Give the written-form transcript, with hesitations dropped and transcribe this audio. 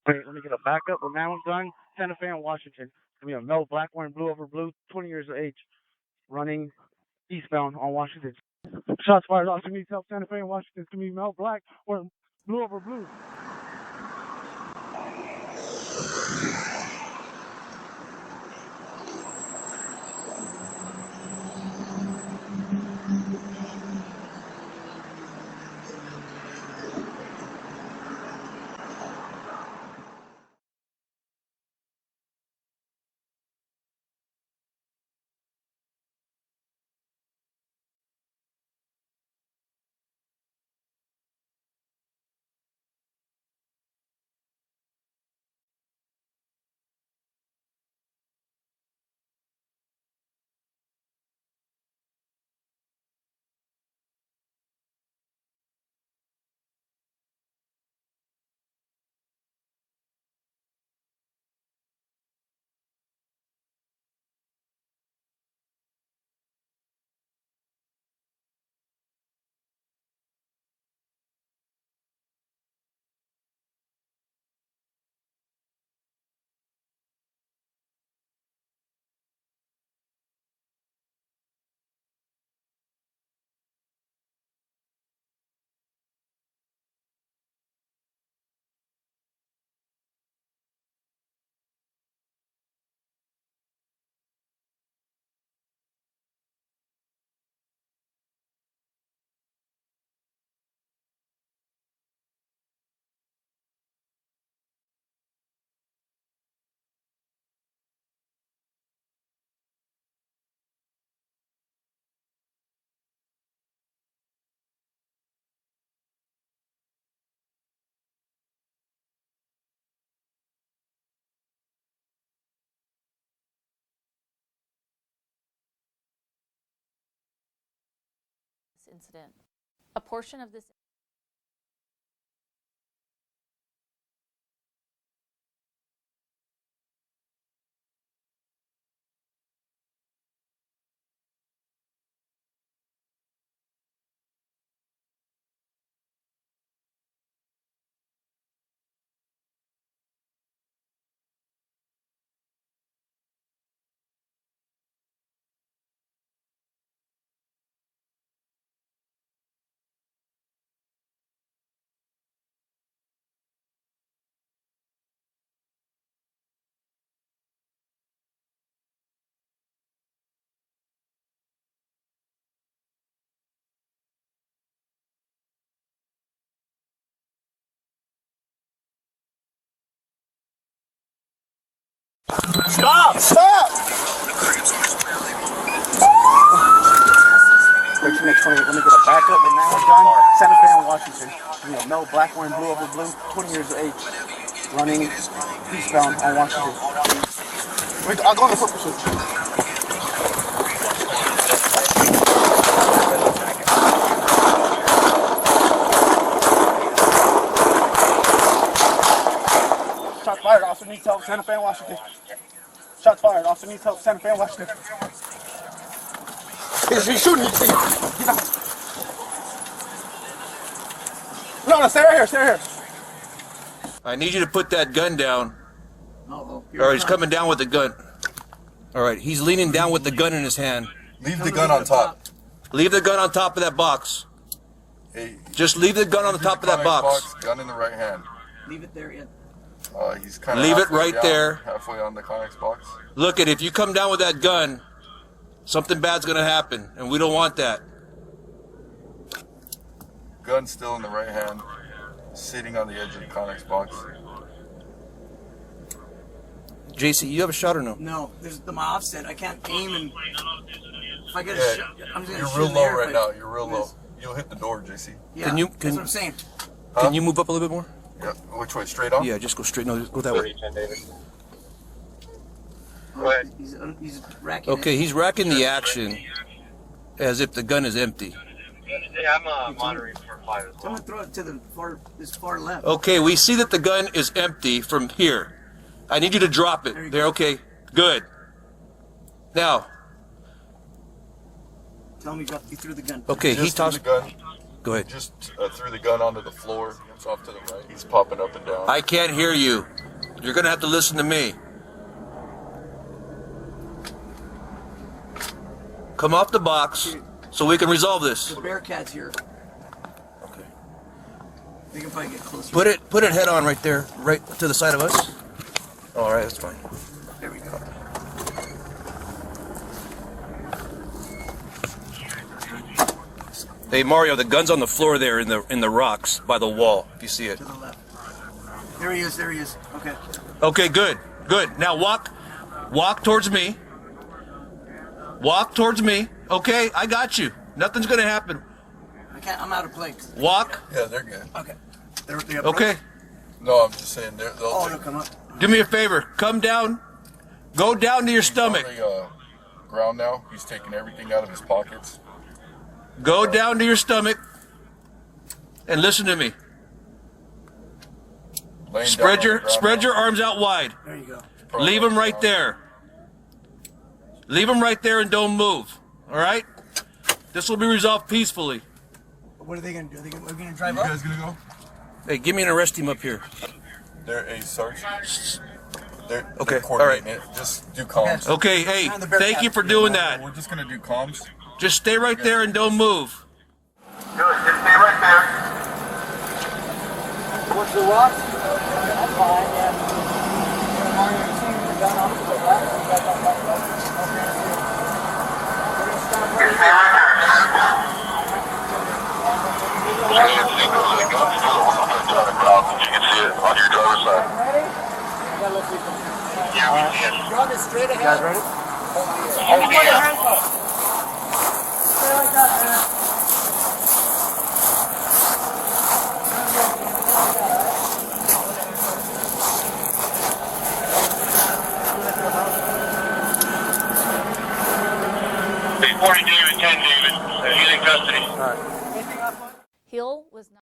Wait, let me get a backup with Handgun, Santa Fe and Washington. It's going to be a male, black, wearing blue over blue, 20 years of age, running eastbound on Washington. Shots fired. Officer needs help. Santa Fe and Washington. It's going to be male, black, wearing blue over blue. Incident. A portion of this Stop! Stop! 13-28, let me get a backup with Handgun, Santa Fe and Washington. You know, male, black, wearing blue over blue, 20 years of age, running eastbound on Washington. Wait, I'll go on the foot pursuit. Shots fired. Officer needs help. Santa Fe and Washington. Shots fired. Officer needs help. Santa Fe and Washington. He's shooting. No, stay right here. Stay right here. I need you to put that gun down. Oh, All right, he's coming down with the gun. All right, he's leaning down with the gun in his hand. Leave the gun on top. Leave the gun on top of that box. Hey, Just leave the gun on the top of that box. Gun in the right hand. Leave it there, yeah. He's kind of Leave it right there. Halfway on the Connex box. Look, if you come down with that gun, something bad's going to happen, and we don't want that. Gun still in the right hand, sitting on the edge of the Connex box. JC, you have a shot or no? No, there's my offset. I can't aim, and if I get a shot, I'm just gonna You're shoot real in low there, right but now. You're real low. You'll hit the door, JC. Yeah, That's what I'm saying. Can you move up a little bit more? Yeah. Which way? Straight on? Yeah, just go straight. No, go that way. He's racking Okay, it. he's racking the action as if the gun is empty. Yeah, I'm monitoring for fire as I'm well. gonna throw it to the far left. Okay, we see that the gun is empty from here. I need you to drop it. There, okay. Good. Now. Tell me you threw the gun. Okay, he Just threw tossed. the gun. Go ahead. Just threw the gun onto the floor. It's off to the right. He's popping up and down. I can't hear you. You're going to have to listen to me. Come off the box so we can resolve this. The Bearcat's here. Okay. We can probably get closer. Put it head on right there, right to the side of us. All right, that's fine. There we go. Hey Mario, the gun's on the floor there in the rocks by the wall. If you see it. To the left. There he is. There he is. Okay. Okay, good. Now walk towards me. Walk towards me. Okay, I got you. Nothing's gonna happen. I can't. I'm out of place. Walk. Yeah, they're good. Okay. They're Okay. No, I'm just saying they'll Oh, take they'll come up. Do me a favor. Come down. Go down to your stomach. on the ground now. He's taking everything out of his pockets. Go down to your stomach and listen to me. Laying Spread down on the ground spread now. your arms out wide. There you go. Probably Leave them on the right ground. there. Leave them right there and don't move. All right? This will be resolved peacefully. What are they gonna do? Are we gonna drive You up? guys gonna go? Hey, give me an arrest team up here. They're a sergeant. They're Okay, coordinating it. Just do comms. Okay, hey, thank you for doing that. We're just gonna do comms. Just stay right there and don't move. Good, just stay right there. What's the rock? I'm fine, yeah. Mario, you see the gun off to the left? You got that left up? Okay. We're gonna stop right Just stay right there. You can see it on your driver's side. Ready? I gotta look at them. Yeah, we see it. Draw this straight ahead. You guys ready? Hold your handcuffs. Stay like that, man. Hey, 40 David, 10 David. He's in custody. Hill was not.